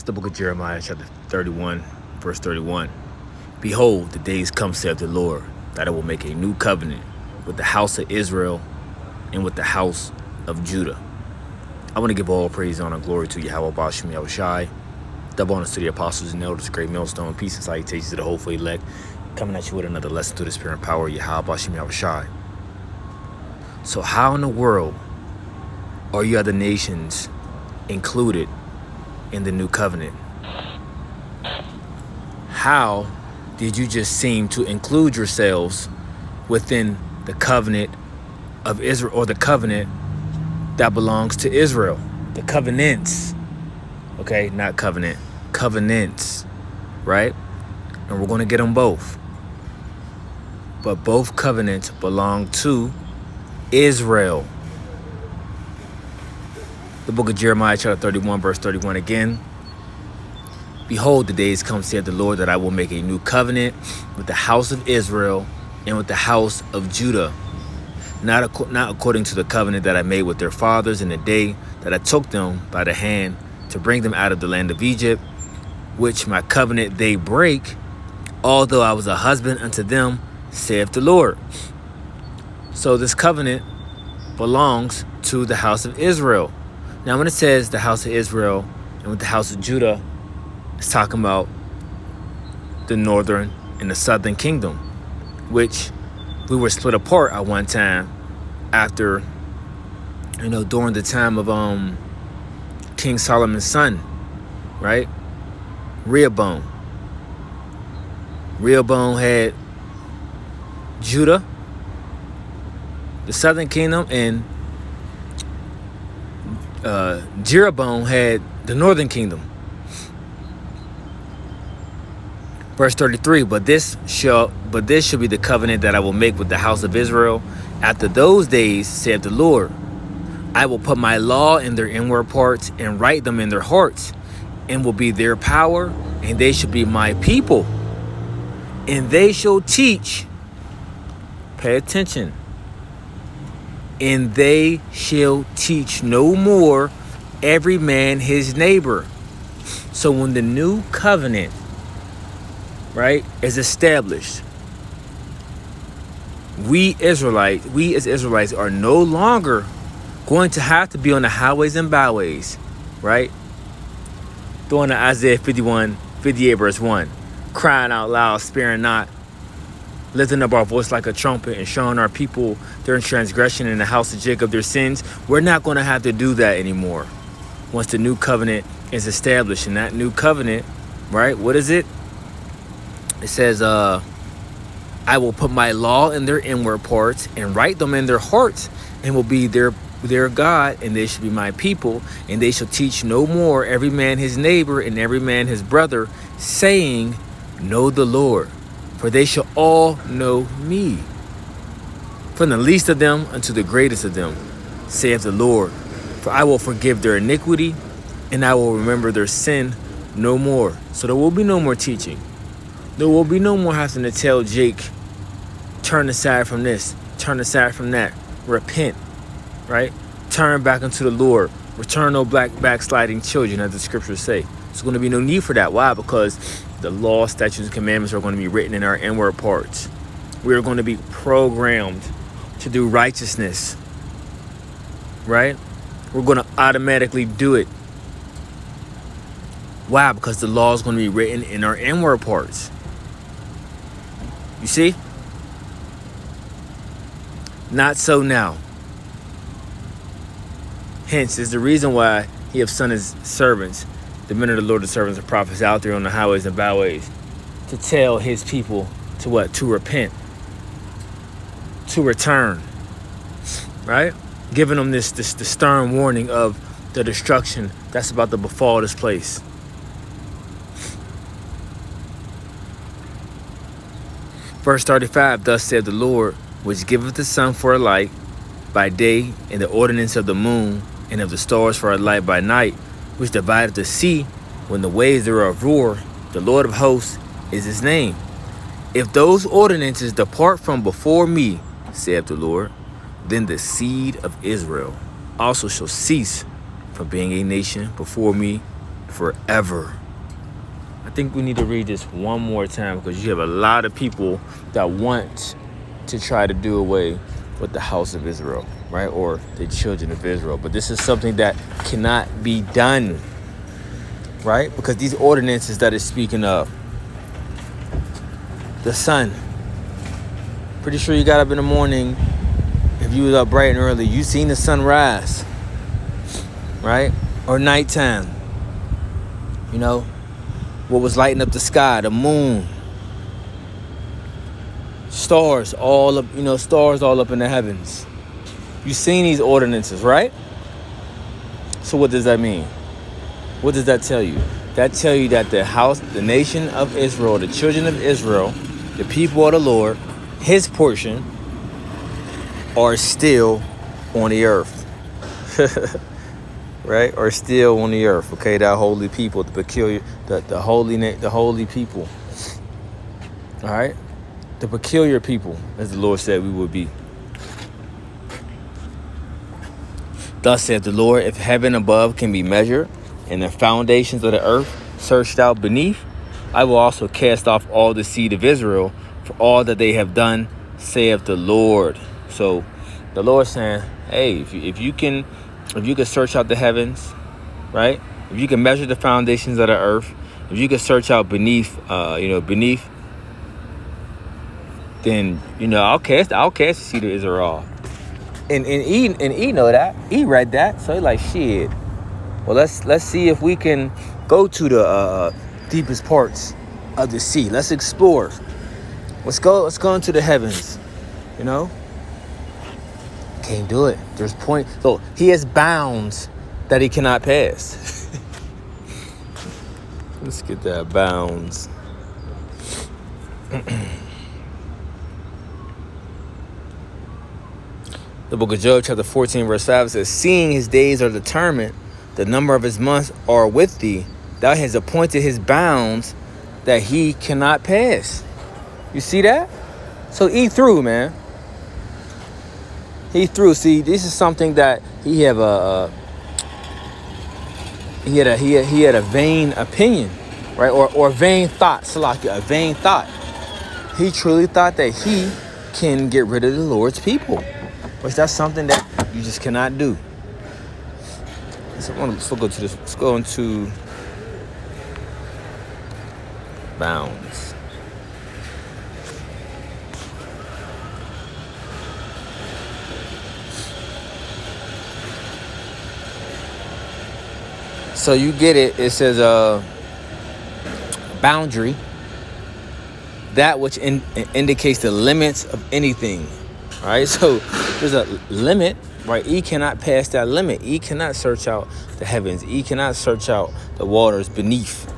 It's the book of Jeremiah, chapter 31, verse 31. Behold, the days come, saith the Lord, that I will make a new covenant with the house of Israel and with the house of Judah. I want to give all praise, honor, and glory to Yahweh Bashim Yahushai. Double honors to the apostles and elders, great millstone, peace and salutations to the whole faithful elect. Coming at you with another lesson through the spirit and power of Yahweh Bashim Yahushai. So how in the world are you other nations included in the new covenant? How did you just seem to include yourselves within the covenant of Israel, or the covenant that belongs to Israel? The covenants, okay, not covenant, covenants, right? And we're going to get them both. But both covenants belong to Israel. The book of Jeremiah, chapter 31, verse 31 again. Behold, the days come, saith the Lord, that I will make a new covenant with the house of Israel and with the house of Judah. Not according to the covenant that I made with their fathers in the day that I took them by the hand to bring them out of the land of Egypt, which my covenant they break, although I was a husband unto them, saith the Lord. So this covenant belongs to the house of Israel. Now, when it says the house of Israel and with the house of Judah, it's talking about the northern and the southern kingdom, which we were split apart at one time after, during the time of King Solomon's son, right? Rehoboam. Rehoboam had Judah, the southern kingdom, and Jeroboam had the northern kingdom. Verse 33, but this shall be the covenant that I will make with the house of Israel after those days, saith the Lord. I will put my law in their inward parts and write them in their hearts, and will be their power, and they shall be my people. And they shall teach, pay attention, and they shall teach no more every man his neighbor. So when the new covenant, right, is established, we as Israelites are no longer going to have to be on the highways and byways, right? Throwing to Isaiah 58 verse 1, crying out loud, sparing not, lifting up our voice like a trumpet and showing our people their transgression in the house of Jacob their sins. We're not going to have to do that anymore once the new covenant is established. And that new covenant, right, what is it? It says, I will put my law in their inward parts and write them in their hearts, and will be their God, and they shall be my people, and they shall teach no more every man his neighbor and every man his brother, saying, know the Lord, for they shall all know me, from the least of them unto the greatest of them, saith the Lord. For I will forgive their iniquity, and I will remember their sin no more. So there will be no more teaching. There will be no more having to tell Jake, turn aside from this, turn aside from that, repent, right? Turn back unto the Lord, return no backsliding children, as the scriptures say. There's going to be no need for that. Why? Because the law, statutes, and commandments are going to be written in our inward parts. We are going to be programmed to do righteousness, right? We're going to automatically do it. Why? Because the law is going to be written in our inward parts. You see? Not so now. Hence is the reason why he have sent his servants, the men of the Lord, the servants and prophets, out there on the highways and byways, to tell his people to what? To repent, to return, right? Giving them this stern warning of the destruction that's about to befall this place. Verse 35, thus saith the Lord, which giveth the sun for a light by day, and the ordinance of the moon and of the stars for a light by night, which divideth the sea when the waves thereof roar. The Lord of hosts is his name. If those ordinances depart from before me, saith the Lord, then the seed of Israel also shall cease from being a nation before me forever. I think we need to read this one more time because you have a lot of people that want to try to do away with the house of Israel, right? Or the children of Israel. But this is something that cannot be done, right? Because these ordinances that it's speaking of, the sun, pretty sure you got up in the morning. If you was up bright and early, you seen the sun rise, right? Or nighttime, you know, what was lighting up the sky, the moon, stars all up, stars all up in the heavens. You seen these ordinances, right? So what does that mean? What does that tell you? That tell you that the nation of Israel, the children of Israel, the people of the Lord, his portion, are still on the earth. Right? Are still on the earth. Okay, that holy people, the peculiar, the holy people. All right? The peculiar people, as the Lord said we would be. Thus saith the Lord, if heaven above can be measured, and the foundations of the earth searched out beneath, I will also cast off all the seed of Israel for all that they have done, saith the Lord. So the Lord saying, hey, if you can search out the heavens, right? If you can measure the foundations of the earth, if you can search out beneath, then I'll cast the seed of Israel. And E know that. E read that. So he like, shit. Well, let's see if we can go to the deepest parts of the sea. Let's explore. Let's go into the heavens. Can't do it. There's point. So he has bounds that he cannot pass. Let's get that bounds. The book of Job, chapter 14, verse 5 says, seeing his days are determined, the number of his months are with thee. Thou hast appointed his bounds that he cannot pass. You see that? So he through, man. He through. See, this is something that he had a vain opinion, right? Or vain thought. Salaki, a vain thought. He truly thought that he can get rid of the Lord's people, which that's something that you just cannot do. Let's go to this. Let's go into bounds. So you get it. It says boundary, that which indicates the limits of anything. All right. So there's a limit, right? E cannot pass that limit. E cannot search out the heavens. E cannot search out the waters beneath.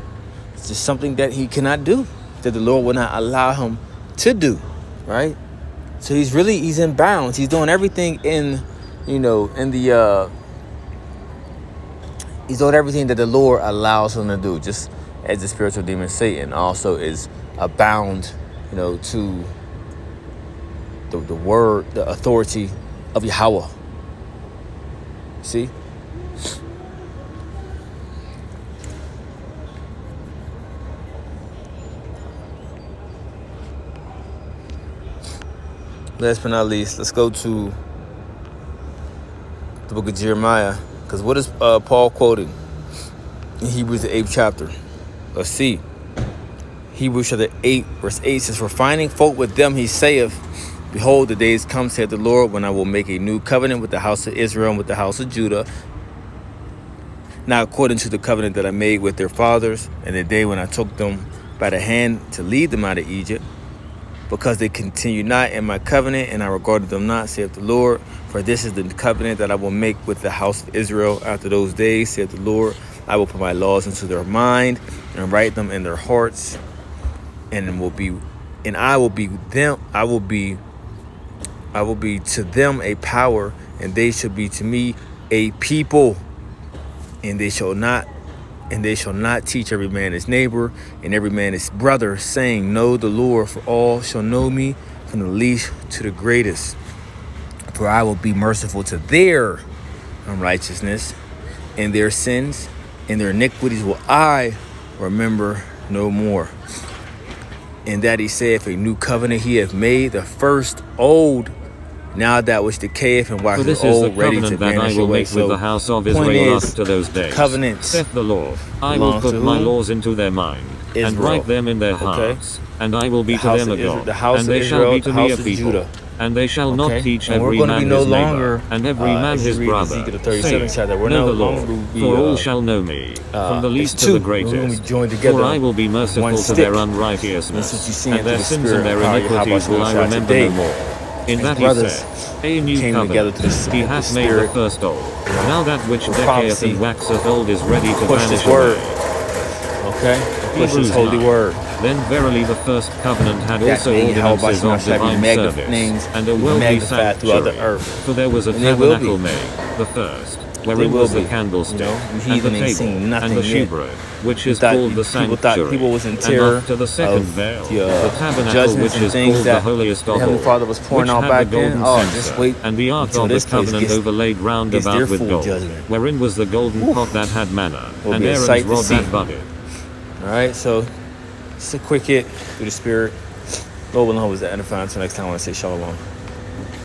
It's just something that he cannot do, that the Lord will not allow him to do, right? So he's in bounds. He's doing everything he's doing everything that the Lord allows him to do, just as the spiritual demon Satan also is bound, to the word, the authority of Yahweh. See? Last but not least, let's go to the book of Jeremiah. Because what is Paul quoting in Hebrews the 8th chapter? Let's see. Hebrews chapter 8, verse 8 says, for finding fault with them, he saith, behold, the days come, saith the Lord, when I will make a new covenant with the house of Israel and with the house of Judah, not according to the covenant that I made with their fathers, and the day when I took them by the hand to lead them out of Egypt, because they continued not in my covenant, and I regarded them not, saith the Lord. For this is the covenant that I will make with the house of Israel after those days, saith the Lord. I will put my laws into their mind and write them in their hearts, and I will be to them a power, and they shall be to me a people, and they shall not teach every man his neighbor and every man his brother, saying, know the Lord, for all shall know me, from the least to the greatest. For I will be merciful to their unrighteousness and their sins, and their iniquities will I remember no more. And that he saith, a new covenant he hath made, the first old, now that which decayeth and For this waxeth is the old, ready to covenant that I vanish will away. make with the house of Israel after those days, covenants saith the Lord. I will belongs to put my who? laws into their mind, and Israel. write them in their Okay. hearts, and I will be The to house them a of Israel- God, the house and of they shall Israel, be to the me a house of people. Judah. And they shall not Okay. teach And we're every going to man be no his longer, neighbor, and every man as you his read brother, Ezekiel 37 saying, chapter, we're Know no the Lord, longer be, for all shall know me, from the least to the We're going to be greatest. joined together. For I will be one merciful to stick. their That's what unrighteousness, you're seeing and their through the sins Spirit and their of power. iniquities will I remember Today, no more. In his that he brothers said, A new came together covenant, to he the hath made the Spirit, first old. Now that which decayeth prophecy, and waxeth old is ready to push vanish this word. away. Okay? Push Hebrews his holy 9. word. Then verily the first covenant had That also name, Yahweh ordinances Bashim, of shall be divine service, and a worldly magnified throughout the sanctuary. earth. For there was a And they will tabernacle be. made, the first, They wherein will was the be. candlestick, You and the heathen ain't table, seen nothing and the yet. shewbread, which You is thought- called the people thought sanctuary. people was in And terror after the second of veil, the, the tabernacle judgments which and is things called the that holiest the of Heavenly all, Father was pouring which out had back the golden then. Oh, censer, just wait and the ark until of the this place covenant gets overlaid round their about with full gold, judgment. wherein was the golden pot that had manna, Will and be a Aaron's sight to rod see. that budded. All right, so it's a quick hit through the Spirit. Lord willing, hope is the edifying. Until next time, I want to say shalom.